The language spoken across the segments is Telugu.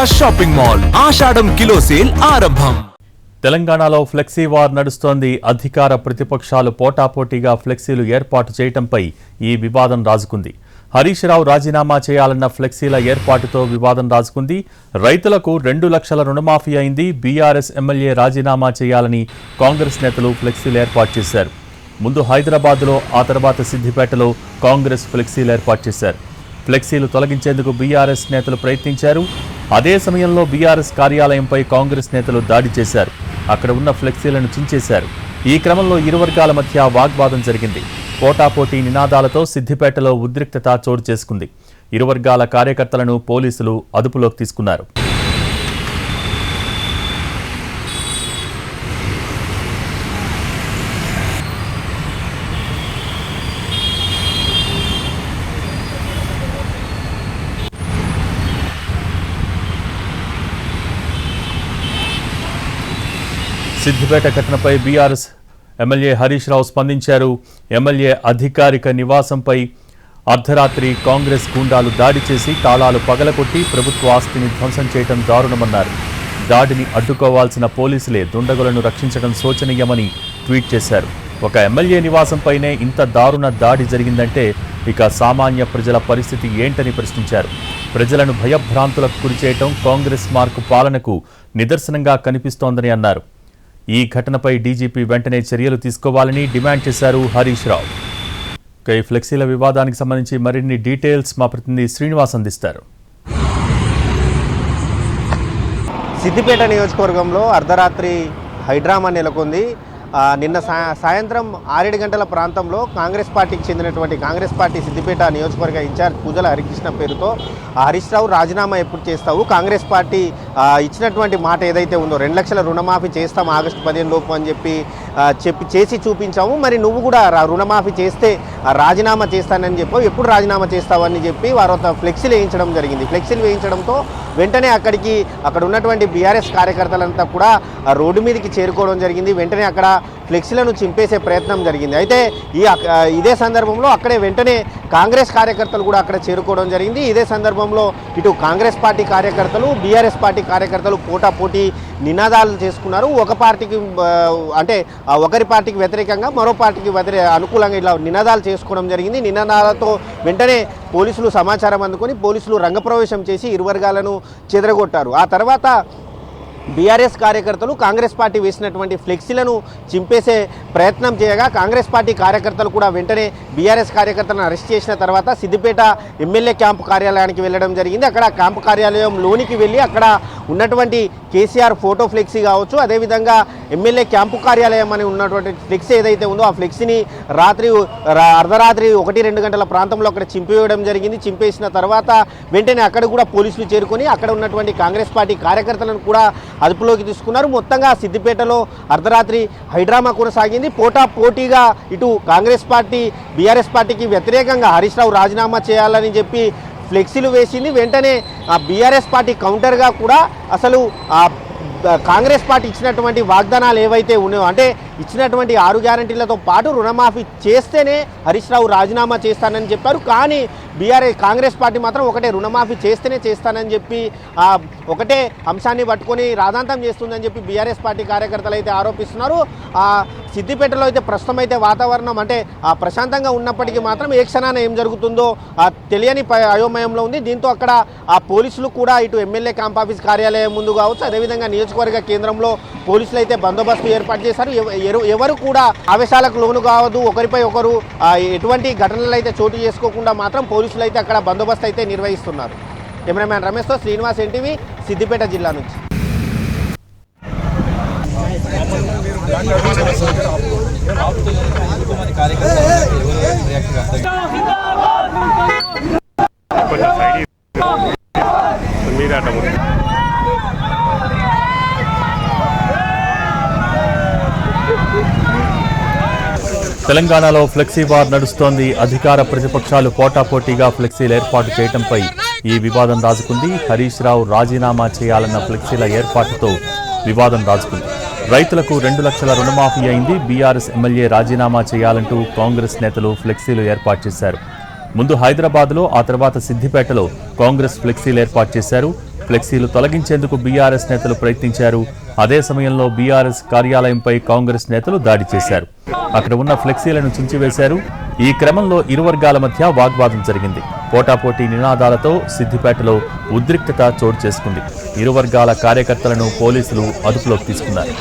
ఆశా షాపింగ్ మాల్ ఆషాఢం కిలో సేల్ ఆరంభం. తెలంగాణలో ఫ్లెక్సీ వార్ నడుస్తోంది. అధికార ప్రతిపక్షాలు పోటాపోటీగా ఫ్లెక్సీలు ఏర్పాటు చేయడంపై ఈ వివాదం రాజుకుంది. హరీష్ రావు రాజీనామా చేయాలన్న ఫ్లెక్సీల ఏర్పాటుతో వివాదం రాజుకుంది. రైతులకు 2 లక్షల రుణమాఫీ అయింది. బీఆర్ఎస్ ఎమ్మెల్యే రాజీనామా చేయాలని కాంగ్రెస్ నేతలు ఫ్లెక్సీలు ఏర్పాటు చేశారు. ముందు హైదరాబాద్లో, ఆ తర్వాత సిద్దిపేటలో కాంగ్రెస్ ఫ్లెక్సీలు ఏర్పాటు చేశారు. ఫ్లెక్సీలు తొలగించేందుకు బీఆర్ఎస్ నేతలు ప్రయత్నించారు. అదే సమయంలో బీఆర్ఎస్ కార్యాలయంపై కాంగ్రెస్ నేతలు దాడి చేశారు. అక్కడ ఉన్న ఫ్లెక్సీలను చించేశారు. ఈ క్రమంలో ఇరు వర్గాల మధ్య వాగ్వాదం జరిగింది. పోటాపోటీ నినాదాలతో సిద్దిపేటలో ఉద్రిక్తత చోటు చేసుకుంది. ఇరు వర్గాల కార్యకర్తలను పోలీసులు అదుపులోకి తీసుకున్నారు. సిద్దిపేట ఘటనపై బీఆర్ఎస్ ఎమ్మెల్యే హరీష్ రావు స్పందించారు. ఎమ్మెల్యే అధికారిక నివాసంపై అర్ధరాత్రి కాంగ్రెస్ గూండాలు దాడి చేసి తాళాలు పగలకొట్టి ప్రభుత్వ ఆస్తిని ధ్వంసం చేయడం దారుణమన్నారు. దాడిని అడ్డుకోవాల్సిన పోలీసులే దుండగులను రక్షించడం శోచనీయమని ట్వీట్ చేశారు. ఒక ఎమ్మెల్యే నివాసంపైనే ఇంత దారుణ దాడి జరిగిందంటే ఇక సామాన్య ప్రజల పరిస్థితి ఏంటని ప్రశ్నించారు. ప్రజలను భయభ్రాంతులకు గురిచేయటం కాంగ్రెస్ మార్కు పాలనకు నిదర్శనంగా కనిపిస్తోందని అన్నారు. ఈ ఘటనపై డీజీపీ వెంటనే చర్యలు తీసుకోవాలని డిమాండ్ చేశారు హరీష్ రావు. ఈ ఫ్లెక్సీల వివాదానికి సంబంధించి మరిన్ని డీటెయిల్స్ మా ప్రతినిధి శ్రీనివాస్ అందిస్తారు. సిద్దిపేట నియోజకవర్గంలో అర్ధరాత్రి హైడ్రామా నెలకొంది. నిన్న సాయంత్రం 6 గంటల ప్రాంతంలో కాంగ్రెస్ పార్టీకి చెందినటువంటి కాంగ్రెస్ పార్టీ సిద్దిపేట నియోజకవర్గ ఇన్ఛార్జ్ పూజల హరికృష్ణ పేరుతో హరీష్ రావు రాజీనామా ఎప్పుడు చేస్తావు, కాంగ్రెస్ పార్టీ ఇచ్చినటువంటి మాట ఏదైతే ఉందో 2 లక్షల రుణమాఫీ చేస్తాం ఆగస్టు 15 లోపు అని చెప్పి చేసి చూపించాము, మరి నువ్వు కూడా రుణమాఫీ చేస్తే రాజీనామా చేస్తానని చెప్పావు, ఎప్పుడు రాజీనామా చేస్తావని చెప్పి వారు ఫ్లెక్సీలు వేయించడం జరిగింది. ఫ్లెక్సీలు వేయించడంతో వెంటనే అక్కడ ఉన్నటువంటి బీఆర్ఎస్ కార్యకర్తలంతా కూడా రోడ్డు మీదకి చేరుకోవడం జరిగింది. వెంటనే అక్కడ ఫ్లెక్సీలను చింపేసే ప్రయత్నం జరిగింది. అయితే ఇదే సందర్భంలో అక్కడే వెంటనే కాంగ్రెస్ కార్యకర్తలు కూడా అక్కడ చేరుకోవడం జరిగింది. ఇదే సందర్భంలో ఇటు కాంగ్రెస్ పార్టీ కార్యకర్తలు, బీఆర్ఎస్ పార్టీ కార్యకర్తలు పోటాపోటీ నినాదాలు చేసుకున్నారు. ఒకరి పార్టీకి వ్యతిరేకంగా మరో పార్టీకి అనుకూలంగా ఇలా నినాదాలు చేసుకోవడం జరిగింది. నినాదాలతో వెంటనే పోలీసులు సమాచారం అందుకొని పోలీసులు రంగప్రవేశం చేసి ఇరు వర్గాలను చెదరగొట్టారు. ఆ తర్వాత బీఆర్ఎస్ కార్యకర్తలు కాంగ్రెస్ పార్టీ వేసినటువంటి ఫ్లెక్సీలను చింపేసే ప్రయత్నం చేయగా కాంగ్రెస్ పార్టీ కార్యకర్తలు కూడా వెంటనే బీఆర్ఎస్ కార్యకర్తలను అరెస్ట్ చేసిన తర్వాత సిద్దిపేట ఎమ్మెల్యే క్యాంపు కార్యాలయానికి వెళ్ళడం జరిగింది. అక్కడ క్యాంపు కార్యాలయం లోనికి వెళ్ళి అక్కడ ఉన్నటువంటి కేసీఆర్ ఫోటో ఫ్లెక్సీ కావచ్చు, అదేవిధంగా ఎమ్మెల్యే క్యాంపు కార్యాలయం అని ఉన్నటువంటి ఫ్లెక్సీ ఏదైతే ఉందో ఆ ఫ్లెక్సీని అర్ధరాత్రి 1-2 గంటల ప్రాంతంలో అక్కడ చింపేయడం జరిగింది. చింపేసిన తర్వాత వెంటనే అక్కడ కూడా పోలీసులు చేరుకొని అక్కడ ఉన్నటువంటి కాంగ్రెస్ పార్టీ కార్యకర్తలను కూడా అదుపులోకి తీసుకున్నారు. మొత్తంగా సిద్దిపేటలో అర్ధరాత్రి హైడ్రామా కొనసాగింది. పోటాపోటీగా ఇటు కాంగ్రెస్ పార్టీ బీఆర్ఎస్ పార్టీకి వ్యతిరేకంగా హరీష్ రావు రాజీనామా చేయాలని చెప్పి ఫ్లెక్సీలు వేసింది. వెంటనే బీఆర్ఎస్ పార్టీ కౌంటర్గా కూడా అసలు కాంగ్రెస్ పార్టీ ఇచ్చినటువంటి వాగ్దానాలు ఏవైతే ఉన్నాయో, అంటే ఇచ్చినటువంటి 6 గ్యారంటీలతో పాటు రుణమాఫీ చేస్తేనే హరీష్ రావు రాజీనామా చేస్తానని చెప్పారు. కానీ కాంగ్రెస్ పార్టీ మాత్రం ఒకటే రుణమాఫీ చేస్తేనే చేస్తానని చెప్పి ఒకటే అంశాన్ని పట్టుకొని రాద్ధాంతం చేస్తుందని చెప్పి బీఆర్ఎస్ పార్టీ కార్యకర్తలు అయితే ఆరోపిస్తున్నారు. సిద్దిపేటలో అయితే ప్రస్తుతం అయితే వాతావరణం అంటే ప్రశాంతంగా ఉన్నప్పటికీ మాత్రం ఏ క్షణాన ఏం జరుగుతుందో తెలియని అయోమయంలో ఉంది. దీంతో అక్కడ పోలీసులు కూడా ఇటు ఎమ్మెల్యే క్యాంప్ ఆఫీస్ కార్యాలయం ముందు కావచ్చు, అదేవిధంగా నియోజకవర్గ కేంద్రంలో పోలీసులు అయితే బందోబస్తు ఏర్పాటు చేశారు. ఎవరు కూడా ఆవేశాలకు లోను కావద్దు, ఒకరిపై ఒకరు ఎటువంటి ఘటనలు అయితే చోటు చేసుకోకుండా మాత్రం పోలీసులు అయితే అక్కడ బందోబస్తు అయితే నిర్వహిస్తున్నారు. కెమెరామ్యాన్ రమేష్తో శ్రీనివాస్, ఎన్టీవీ, సిద్దిపేట జిల్లా నుంచి. తెలంగాణలో ఫ్లెక్సీ వార్ నడుస్తోంది. అధికార ప్రతిపక్షాలు పోటాపోటీగా ఫ్లెక్సీలు ఏర్పాటు చేయడంపై ఈ వివాదం రాజుకుంది. హరీష్ రావు రాజీనామా చేయాలన్న ఫ్లెక్సీల ఏర్పాటుతో వివాదం రాజుకుంది. రైతులకు 2 లక్షల రుణమాఫీ అయింది. బీఆర్ఎస్ ఎమ్మెల్యే రాజీనామా చేయాలంటూ కాంగ్రెస్ నేతలు ఫ్లెక్సీలు ఏర్పాటు చేశారు. ముందు హైదరాబాద్లో, ఆ తర్వాత సిద్దిపేటలో కాంగ్రెస్ ఫ్లెక్సీలు ఏర్పాటు చేశారు. ఫ్లెక్సీలు తొలగించేందుకు బీఆర్ఎస్ నేతలు ప్రయత్నించారు. అదే సమయంలో బీఆర్ఎస్ కార్యాలయంపై కాంగ్రెస్ నేతలు దాడి చేశారు. అక్కడ ఉన్న ఫ్లెక్సీలను చించివేశారు. ఈ క్రమంలో ఇరు వర్గాల మధ్య వాగ్వాదం జరిగింది. పోటాపోటీ నినాదాలతో సిద్దిపేటలో ఉద్రిక్తత చోటు చేసుకుంది. ఇరు వర్గాల కార్యకర్తలను పోలీసులు అదుపులోకి తీసుకున్నారు.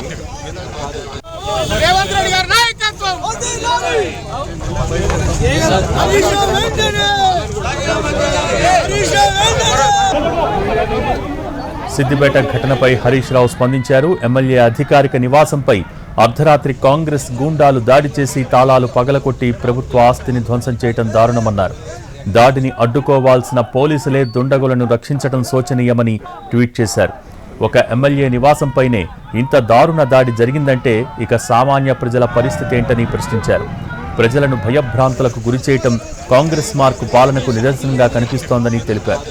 సిద్దిపేట ఘటనపై హరీష్ రావు స్పందించారు. ఎమ్మెల్యే అధికారిక నివాసంపై అర్ధరాత్రి కాంగ్రెస్ గూండాలు దాడి చేసి తాళాలు పగలకొట్టి ప్రభుత్వ ఆస్తిని ధ్వంసం చేయడం దారుణమన్నారు. దాడిని అడ్డుకోవాల్సిన పోలీసులే దుండగులను రక్షించడం శోచనీయమని ట్వీట్ చేశారు. ఒక ఎమ్మెల్యే నివాసంపైనే ఇంత దారుణ దాడి జరిగిందంటే ఇక సామాన్య ప్రజల పరిస్థితి ఏంటని ప్రశ్నించారు. ప్రజలను భయభ్రాంతులకు గురిచేయటం కాంగ్రెస్ మార్కు పాలనకు నిదర్శనంగా కనిపిస్తోందని తెలిపారు.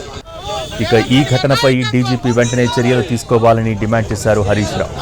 ఇక ఈ ఘటనపై డీజీపీ వెంటనే చర్యలు తీసుకోవాలని డిమాండ్ చేశారు హరీష్ రావు.